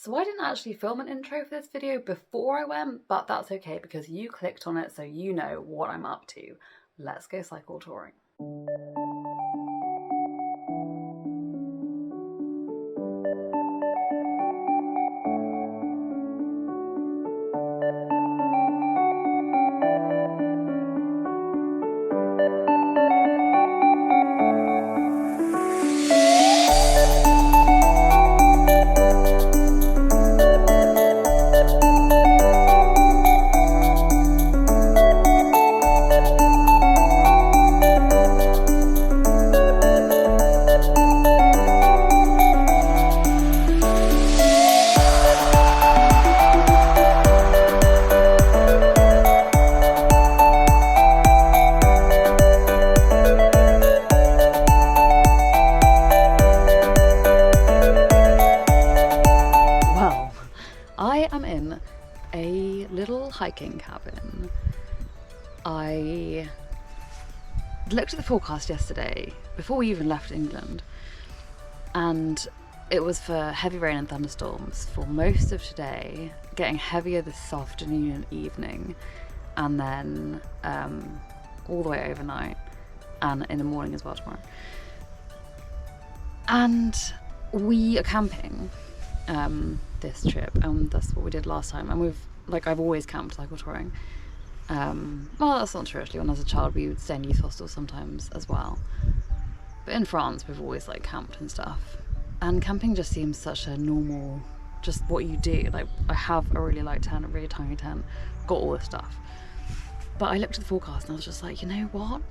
So I didn't actually film an intro for this video before I went, but that's okay because you clicked on it so you know what I'm up to. Let's go cycle touring. Hiking cabin. I looked at the forecast yesterday before we even left England, and it was for heavy rain and thunderstorms for most of today, getting heavier this afternoon and evening, and then all the way overnight and in the morning as well tomorrow. And we are camping this trip, and that's what we did last time, and I've always camped cycle touring. Well, that's not true actually. When I was a child, we would stay in youth hostels sometimes as well. But in France, we've always camped and stuff. And camping just seems such a normal, just what you do. I have a really light tent, a really tiny tent, got all this stuff. But I looked at the forecast and I was just like, you know what?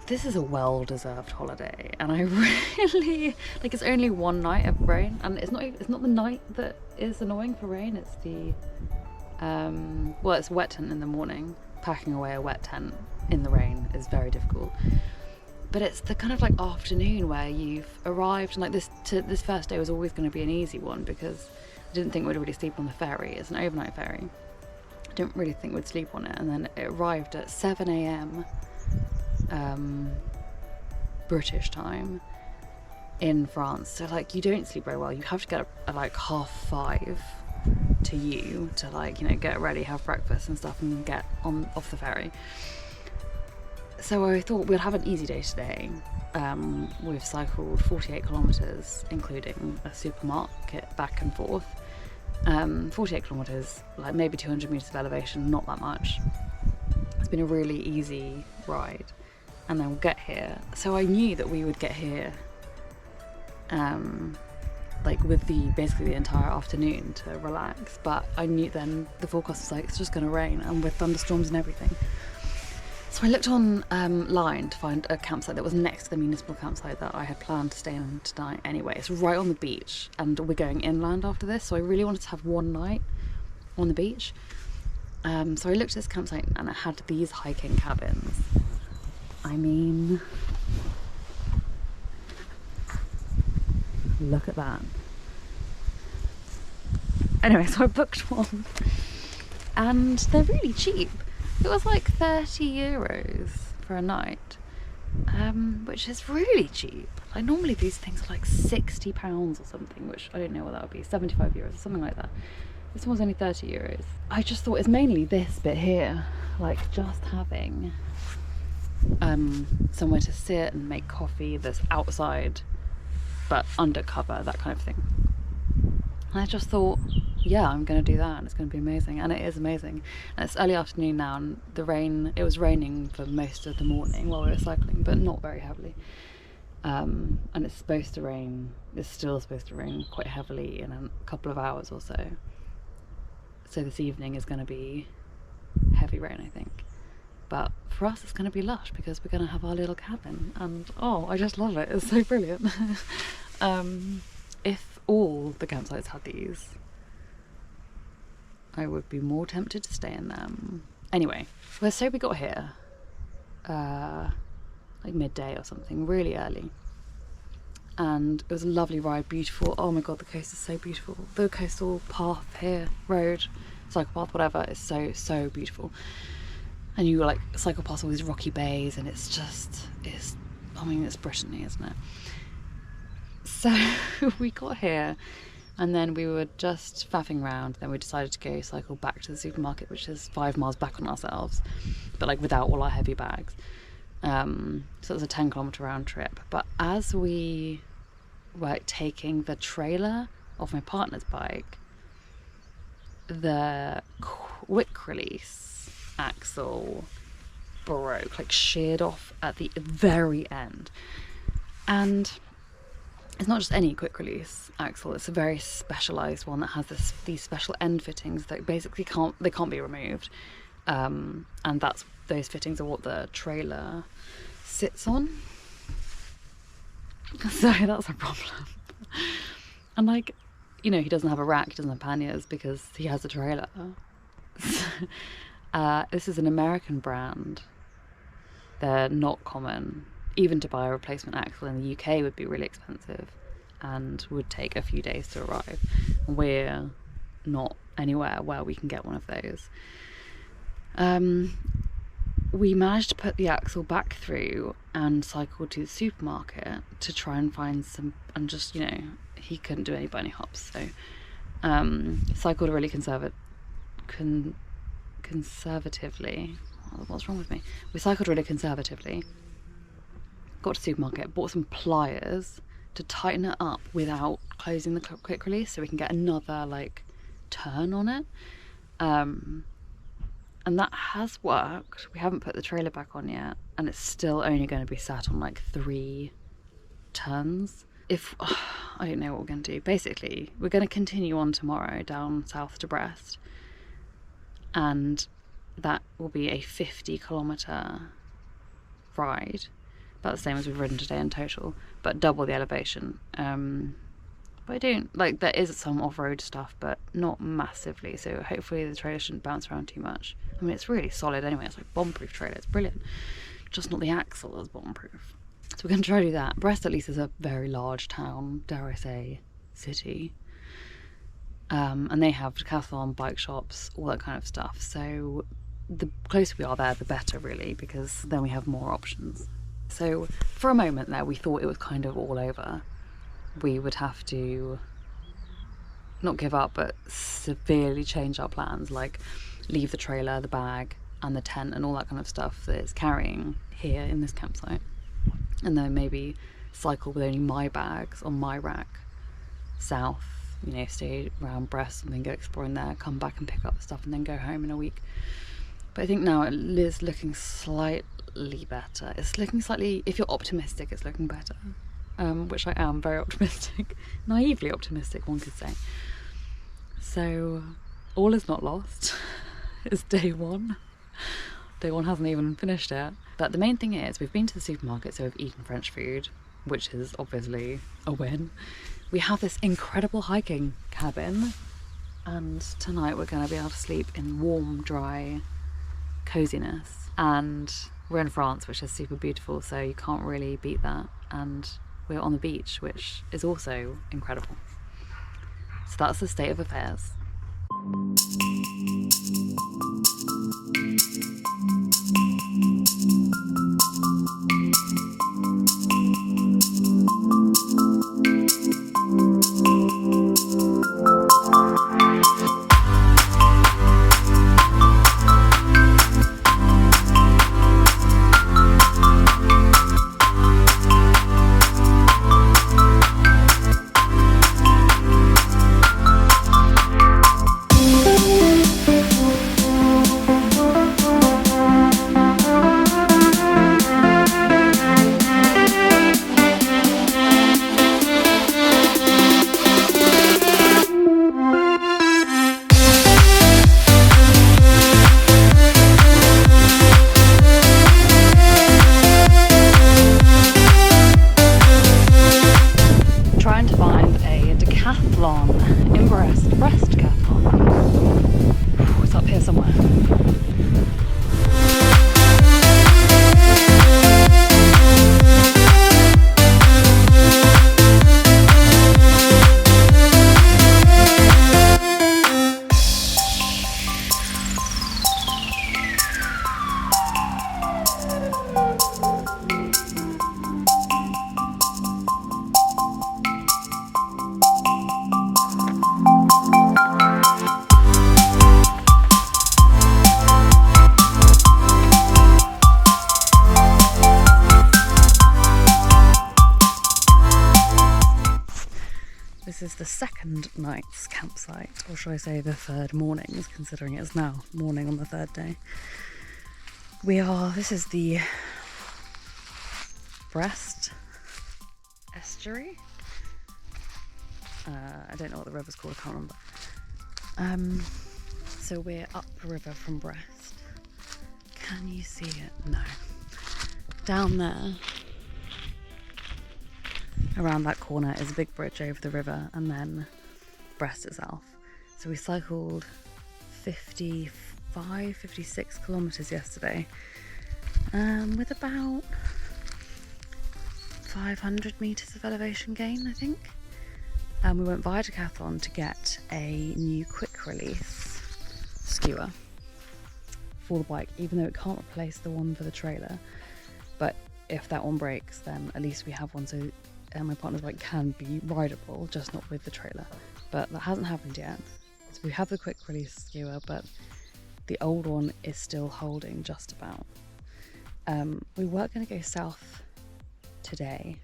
This is a well-deserved holiday, and I really it's only one night of rain, and it's not the night that is annoying for rain. It's the it's a wet tent in the morning. Packing away a wet tent in the rain is very difficult, but it's the kind of afternoon where you've arrived, and this first day was always going to be an easy one because I didn't think we'd really sleep on the ferry. It's an overnight ferry. I didn't really think we'd sleep on it, and then it arrived at 7 a.m. British time in France, so you don't sleep very well. You have to get up at 5:30 to get ready, have breakfast and stuff, and get off the ferry. So I thought we'd have an easy day today. We've cycled 48 kilometers, including a supermarket back and forth. 48 kilometers, maybe 200 meters of elevation, not that much. It's been a really easy ride. And then we'll get here. So I knew that we would get here with basically the entire afternoon to relax, but I knew then the forecast was it's just going to rain, and with thunderstorms and everything. So I looked online to find a campsite that was next to the municipal campsite that I had planned to stay in tonight anyway. It's right on the beach, and we're going inland after this, so I really wanted to have one night on the beach. So I looked at this campsite, and it had these hiking cabins. I mean, look at that. Anyway, so I booked one, and they're really cheap. It was 30 euros for a night, which is really cheap. Normally these things are £60 or something, which I don't know what that would be, 75 euros or something like that. This one was only 30 euros. I just thought it's mainly this bit here, just having somewhere to sit and make coffee that's outside but undercover, that kind of thing. And I just thought, yeah, I'm going to do that, and it's going to be amazing. And it is amazing. And it's early afternoon now, and it was raining for most of the morning while we were cycling, but not very heavily. And it's still supposed to rain quite heavily in a couple of hours or so. So this evening is going to be heavy rain, I think. But for us, it's going to be lush because we're going to have our little cabin, and I just love it. It's so brilliant. If all the campsites had these, I would be more tempted to stay in them. Anyway, so we got here midday or something, really early, and it was a lovely ride, beautiful. Oh my god, the coast is so beautiful. The coastal path here, road, cycle path, whatever, is so beautiful. And you cycle past all these rocky bays, and it's Brittany, isn't it? So we got here And then we were just faffing around. Then we decided to go cycle back to the supermarket, which is 5 miles back on ourselves, but like without all our heavy bags. So it was a 10-kilometre round trip. But as we were taking the trailer off my partner's bike, the quick release axle broke, like sheared off at the very end. And it's not just any quick release axle, it's a very specialised one that has these special end fittings that basically can't be removed. And those fittings are what the trailer sits on. So that's a problem. And like, you know, he doesn't have a rack, he doesn't have panniers because he has a trailer. This is an American brand. They're not common. Even to buy a replacement axle in the UK would be really expensive and would take a few days to arrive. We're not anywhere where we can get one of those. We managed to put the axle back through and cycled to the supermarket to try and find some, and just, you know, he couldn't do any bunny hops, so cycled really conservatively. What's wrong with me? We cycled really conservatively, got to the supermarket, bought some pliers to tighten it up without closing the quick release so we can get another like turn on it. And that has worked. We haven't put the trailer back on yet, and it's still only going to be sat on like 3 turns. I don't know what we're going to do. Basically, we're going to continue on tomorrow down south to Brest, and that will be a 50-kilometre ride, about the same as we've ridden today in total, but double the elevation. But I don't, like, there is some off-road stuff, but not massively, so hopefully the trailer shouldn't bounce around too much. I mean, it's really solid anyway, it's like bomb-proof trailer, it's brilliant. Just not the axle that's bomb-proof. So we're going to try to do that. Brest at least is a very large town, dare I say, city. And they have decathlon, bike shops, all that kind of stuff. So the closer we are there, the better, really, because then we have more options. So for a moment there, we thought it was kind of all over. We would have to not give up, but severely change our plans, like leave the trailer, the bag, and the tent, and all that kind of stuff that it's carrying here in this campsite. And then maybe cycle with only my bags on my rack south, you know, stay around Brest and then go exploring there, come back and pick up the stuff and then go home in a week. But I think now it is looking slightly better. It's looking slightly, if you're optimistic, it's looking better. Which I am, very optimistic. Naively optimistic, one could say. So all is not lost. It's day 1. Day 1 hasn't even finished yet. But the main thing is, we've been to the supermarket, so we've eaten French food, which is obviously a win. We have this incredible hiking cabin, and tonight we're going to be able to sleep in warm, dry coziness. And we're in France, which is super beautiful, so you can't really beat that. And we're on the beach, which is also incredible. So that's the state of affairs. In Brest decathlon. It's up here somewhere. the second night's campsite, or should I say the third morning's, considering it's now morning on the third day. This is the Brest estuary. I don't know what the river's called, I can't remember. So we're upriver from Brest. Can you see it? No. Down there, around that corner, is a big bridge over the river, and then Brest itself. So we cycled 56 kilometres yesterday, with about 500 metres of elevation gain, I think. We went via Decathlon to get a new quick release skewer for the bike, even though it can't replace the one for the trailer. But if that one breaks, then at least we have one, so my partner's bike can be rideable, just not with the trailer. But that hasn't happened yet. So we have the quick release skewer, but the old one is still holding just about. We were going to go south today,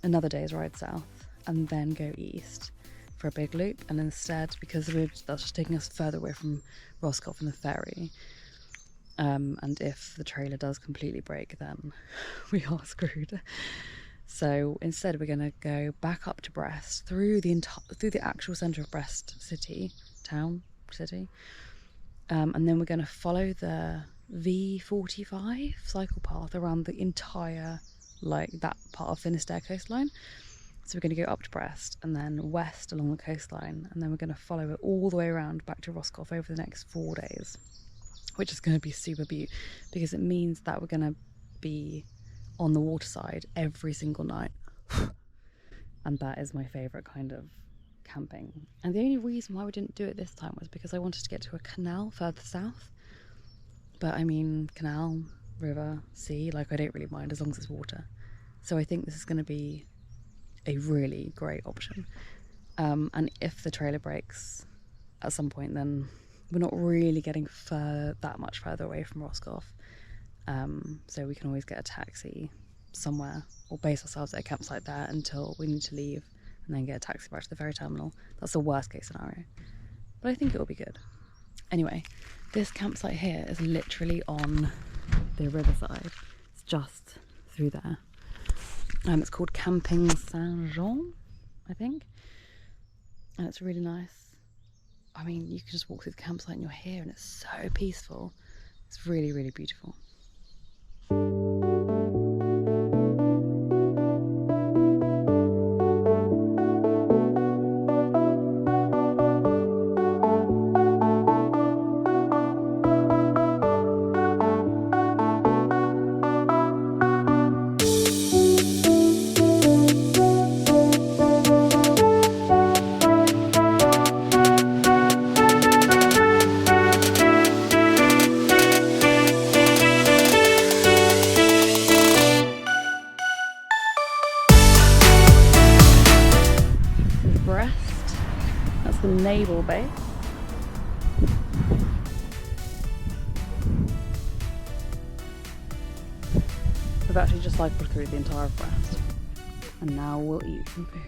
another day's ride south, and then go east for a big loop, and instead, because that's just taking us further away from Roscoff and the ferry, and if the trailer does completely break, then we are screwed. So instead we're going to go back up to Brest through the actual centre of Brest city, and then we're going to follow the V45 cycle path around the entire, that part of Finistère coastline. So we're going to go up to Brest and then west along the coastline, and then we're going to follow it all the way around back to Roscoff over the next 4 days, which is going to be super beautiful, because it means that we're going to be on the waterside every single night. And that is my favourite kind of camping. And the only reason why we didn't do it this time was because I wanted to get to a canal further south. But I mean, canal, river, sea, I don't really mind as long as it's water. So I think this is going to be a really great option. And if the trailer breaks at some point, then we're not really getting that much further away from Roscoff. So we can always get a taxi somewhere, or base ourselves at a campsite there until we need to leave, and then get a taxi back to the ferry terminal. That's the worst case scenario, but I think it will be good. Anyway, this campsite here is literally on the riverside. It's just through there. It's called Camping Saint-Jean, I think, and it's really nice. I mean, you can just walk through the campsite and you're here, and it's so peaceful. It's really, really beautiful. The naval base. We've actually just cycled through the entire of Brest, and now we'll eat some food.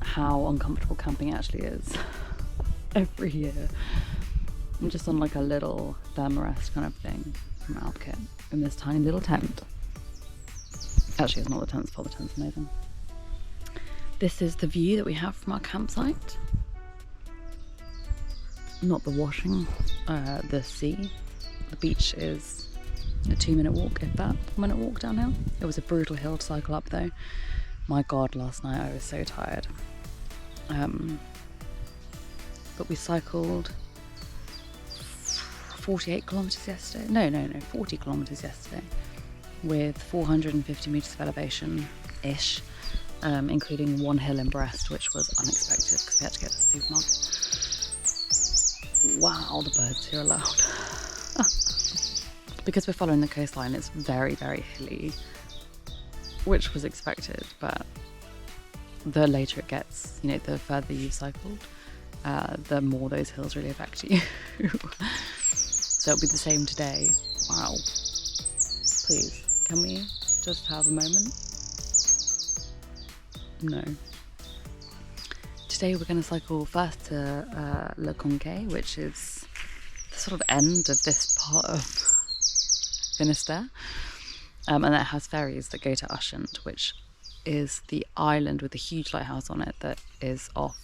How uncomfortable camping actually is every year. I'm just on a little thermarest kind of thing from Alpkit in this tiny little tent. Actually, it's not the tent's fault, the tent's amazing. This is the view that we have from our campsite. Not the washing, the sea. The beach is a 2-minute walk, if that, 1-minute walk downhill. It was a brutal hill to cycle up though. My God, last night I was so tired. But we cycled 48 kilometres yesterday. No, 40 kilometres yesterday, with 450 metres of elevation-ish, including one hill in Brest, which was unexpected because we had to get to the supermarket. Wow, the birds here are loud. Because we're following the coastline, it's very, very hilly, which was expected, but the later it gets, you know, the further you've cycled, the more those hills really affect you. So it'll be the same today. Wow. Please, can we just have a moment? No. Today we're going to cycle first to Le Conquet, which is the sort of end of this part of Finistère. And it has ferries that go to Ushant, which is the island with the huge lighthouse on it that is off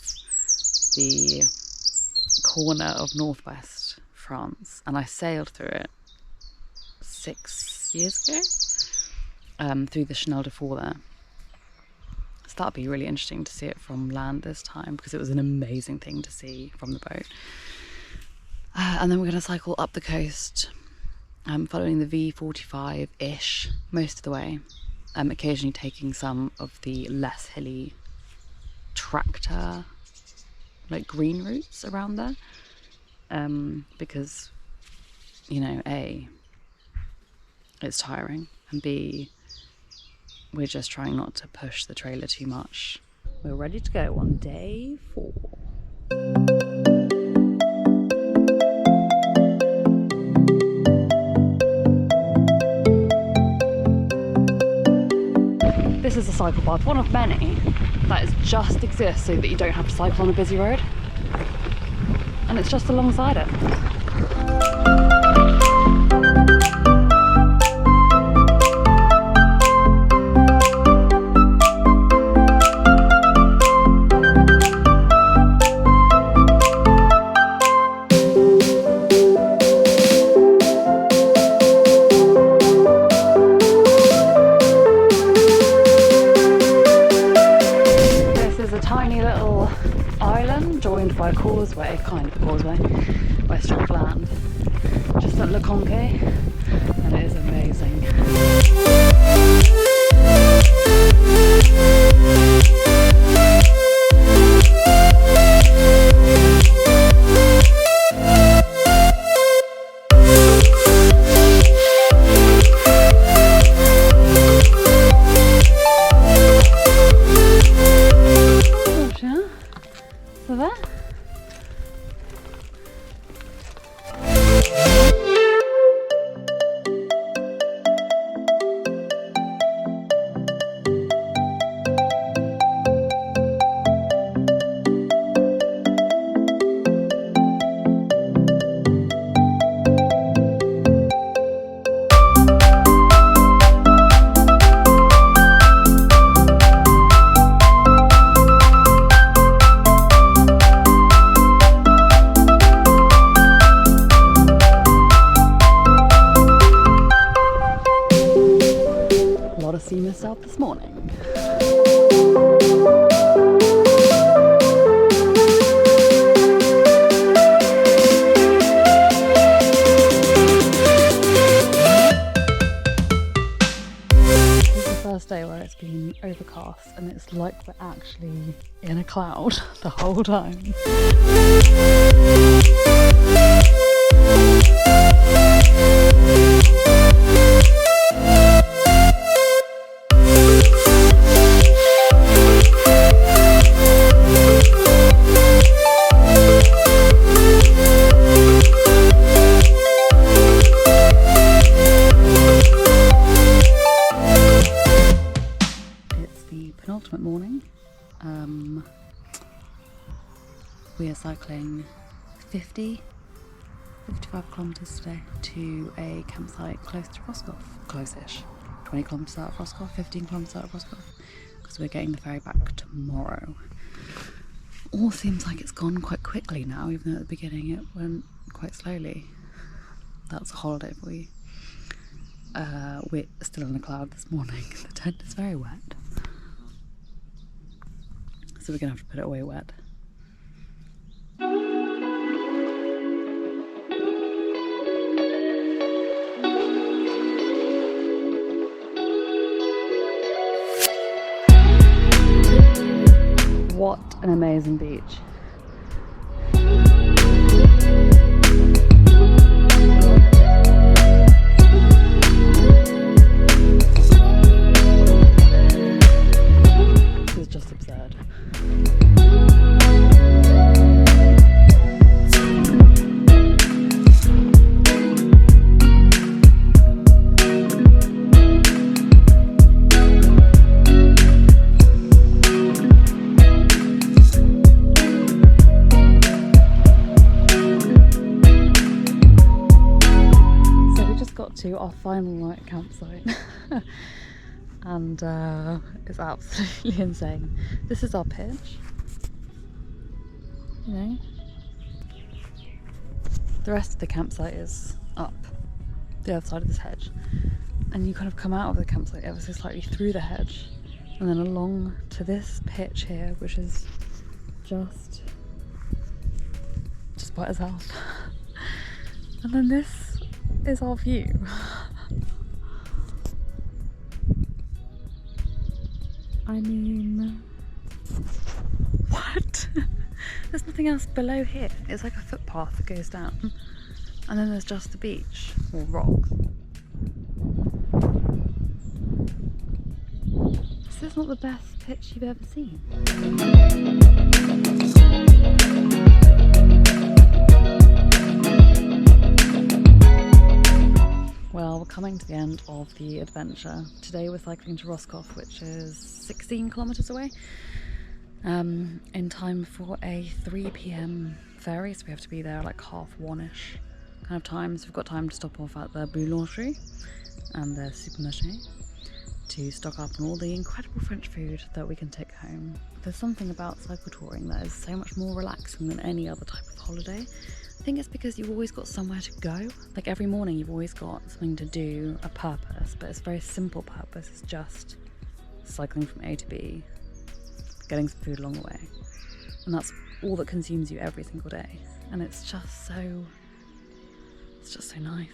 the corner of northwest France. And I sailed through it 6 years ago, through the Canal de Four there. So that'll be really interesting to see it from land this time, because it was an amazing thing to see from the boat. And then we're going to cycle up the coast, following the V45-ish most of the way, occasionally taking some of the less hilly tractor, like green routes around there, because, you know, A, it's tiring, and B, we're just trying not to push the trailer too much. We're ready to go on day 4. This is a cycle path, one of many, that just exists so that you don't have to cycle on a busy road. And it's just alongside it. By a causeway, kind of a causeway, by a strip of land, just at Le Conquet, and it is amazing. So there. See myself this morning. This is the first day where it's been overcast and it's like we're actually in a cloud the whole time. Penultimate morning. We are cycling 55 kilometres today to a campsite close to Roscoff, close-ish, 20 kilometres out of Roscoff, 15 kilometres out of Roscoff, because we're getting the ferry back tomorrow. All seems like it's gone quite quickly now, even though at the beginning it went quite slowly. That's a holiday for you. We're still in a cloud this morning. The tent is very wet. So we're going to have to put it away wet. What an amazing beach. This is just absurd. To our final night campsite and it's absolutely insane. This is our pitch, you know. The rest of the campsite is up the other side of this hedge, and you kind of come out of the campsite ever so slightly through the hedge and then along to this pitch here, which is just by itself. And then this is our view. I mean, what? There's nothing else below here. It's like a footpath that goes down, and then there's just the beach or rocks. Is this not the best pitch you've ever seen? Well, we're coming to the end of the adventure. Today we're cycling to Roscoff, which is 16 kilometres away, in time for a 3 p.m. ferry, so we have to be there like 1:30ish kind of time. So we've got time to stop off at the boulangerie and the supermarché to stock up on all the incredible French food that we can take home. There's something about cycle touring that is so much more relaxing than any other type of holiday. I think it's because you've always got somewhere to go. Like every morning you've always got something to do, a purpose, but it's a very simple purpose. It's just cycling from A to B, getting some food along the way. And that's all that consumes you every single day. And it's just so nice.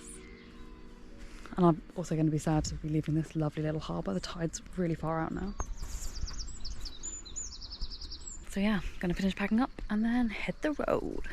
And I'm also going to be sad to be leaving this lovely little harbour. The tide's really far out now. So yeah, I'm going to finish packing up and then hit the road.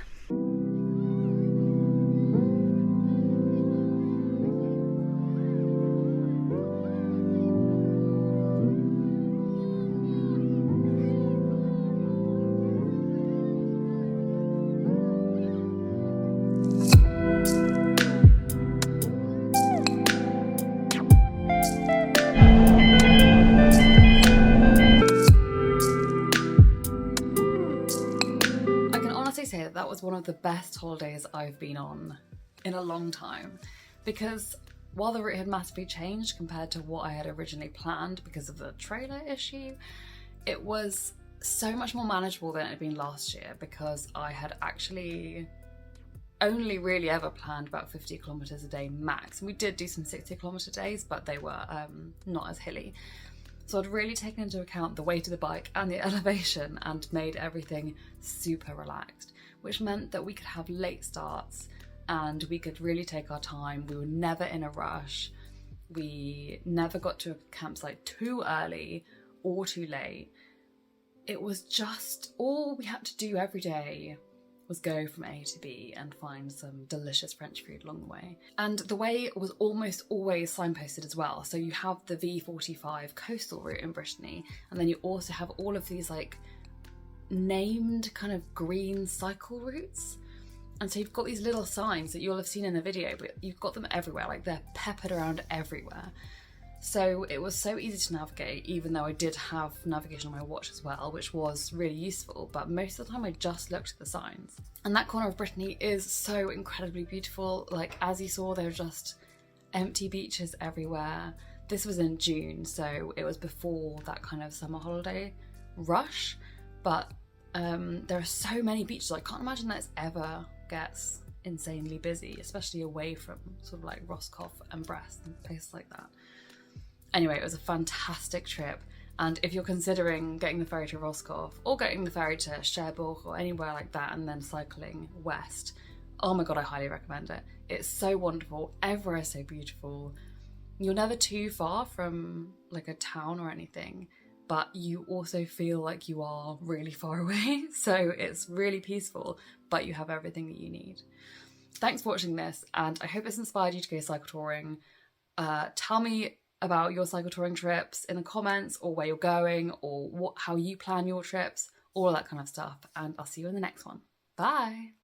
That was one of the best holidays I've been on in a long time, because while the route had massively changed compared to what I had originally planned because of the trailer issue, it was so much more manageable than it had been last year, because I had actually only really ever planned about 50 kilometers a day max. And we did do some 60 kilometer days, but they were not as hilly. So I'd really taken into account the weight of the bike and the elevation and made everything super relaxed, which meant that we could have late starts and we could really take our time. We were never in a rush. We never got to a campsite too early or too late. It was just all we had to do every day was go from A to B and find some delicious French food along the way. And the way was almost always signposted as well. So you have the V45 coastal route in Brittany, and then you also have all of these like named kind of green cycle routes. And so you've got these little signs that you'll have seen in the video, but you've got them everywhere, like they're peppered around everywhere. So it was so easy to navigate, even though I did have navigation on my watch as well, which was really useful, but most of the time I just looked at the signs. And that corner of Brittany is so incredibly beautiful. Like, as you saw, there were just empty beaches everywhere. This was in June, so it was before that kind of summer holiday rush, but there are so many beaches. I can't imagine that it ever gets insanely busy, especially away from sort of like Roscoff and Brest and places like that. Anyway, it was a fantastic trip, and if you're considering getting the ferry to Roscoff or getting the ferry to Cherbourg or anywhere like that and then cycling west, oh my god, I highly recommend it. It's so wonderful, everywhere is so beautiful. You're never too far from like a town or anything, but you also feel like you are really far away. So it's really peaceful, but you have everything that you need. Thanks for watching this, and I hope it's inspired you to go cycle touring. Tell me about your cycle touring trips in the comments, or where you're going, or how you plan your trips, all that kind of stuff. And I'll see you in the next one. Bye.